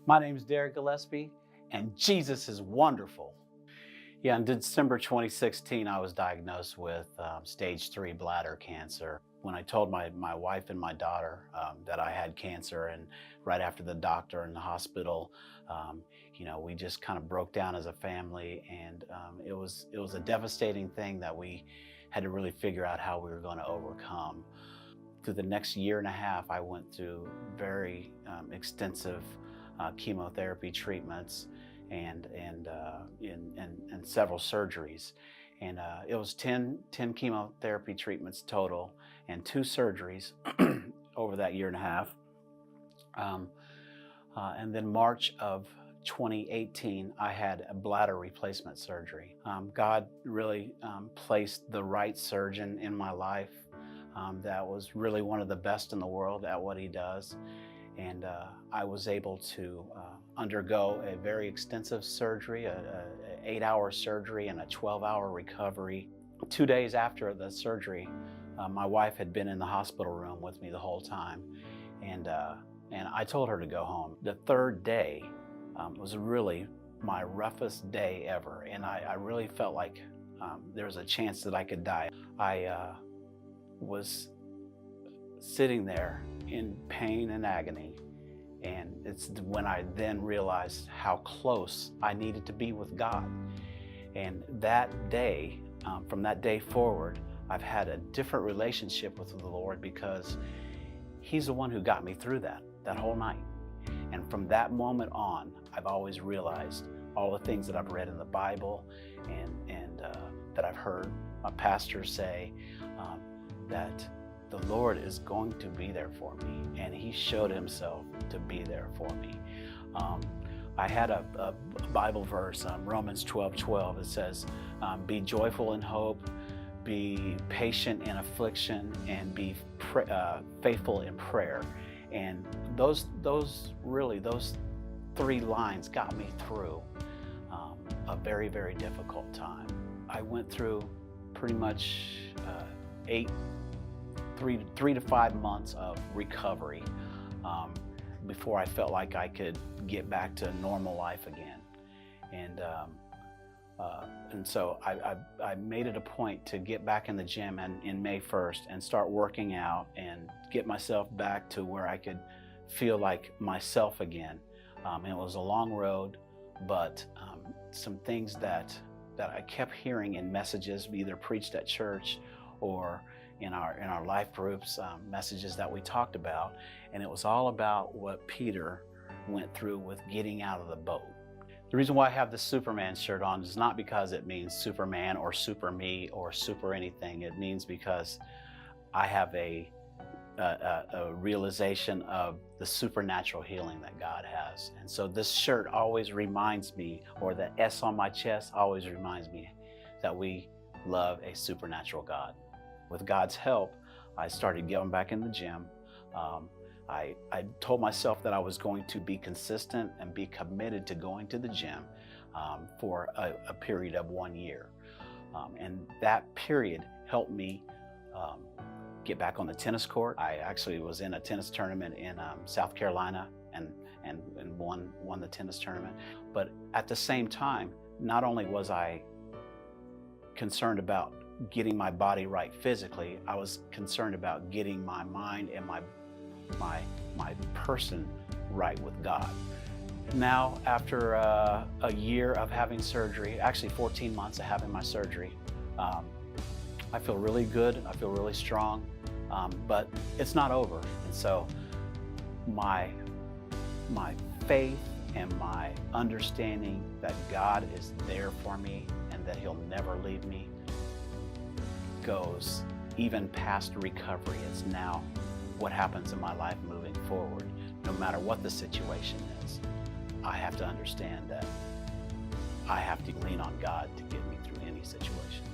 My name is Derek Gillespie, and Jesus is wonderful. Yeah, in December 2016, I was diagnosed with stage 3 bladder cancer. When I told my wife and my daughter that I had cancer, and right after the doctor and the hospital, we just kind of broke down as a family, and it was a devastating thing that we had to really figure out how we were going to overcome. Through the next year and a half, I went through very extensive chemotherapy treatments and several surgeries. And it was 10 chemotherapy treatments total and 2 surgeries over that year and a half. And then March of 2018, I had a bladder replacement surgery. God really placed the right surgeon in my life that was really one of the best in the world at what he does. And I was able to undergo a very extensive surgery, an 8-hour surgery and a 12-hour recovery. 2 days after the surgery, my wife had been in the hospital room with me the whole time, and I told her to go home. The third day was really my roughest day ever, and I really felt like there was a chance that I could die. I was sitting there in pain and agony, and it's when I then realized how close I needed to be with God. And that day, from that day forward, I've had a different relationship with the Lord, because He's the one who got me through that whole night. And from that moment on, I've always realized all the things that I've read in the Bible and that I've heard my pastor say, that the Lord is going to be there for me, and He showed Himself to be there for me. I had a Bible verse, Romans 12:12. It says, be joyful in hope, be patient in affliction, and be faithful in prayer. And those 3 lines got me through a very, very difficult time. I went through pretty much 3 to 5 months of recovery before I felt like I could get back to normal life again. And so I made it a point to get back in the gym in May 1st and start working out and get myself back to where I could feel like myself again. And it was a long road, but some things that I kept hearing in messages, either preached at church or in our life groups, messages that we talked about. And it was all about what Peter went through with getting out of the boat. The reason why I have the Superman shirt on is not because it means Superman or super me or super anything. It means because I have a realization of the supernatural healing that God has. And so this shirt always reminds me, or the S on my chest always reminds me, that we love a supernatural God. With God's help, I started going back in the gym. I told myself that I was going to be consistent and be committed to going to the gym for a period of 1 year. And that period helped me get back on the tennis court. I actually was in a tennis tournament in South Carolina and won the tennis tournament. But at the same time, not only was I concerned about getting my body right physically, I was concerned about getting my mind and my person right with God. Now, after a year of having surgery, actually 14 months of having my surgery, I feel really good. I feel really strong, but it's not over. And so my faith and my understanding that God is there for me and that He'll never leave me goes even past recovery. It's now what happens in my life moving forward. No matter what the situation is, I have to understand that I have to lean on God to get me through any situation.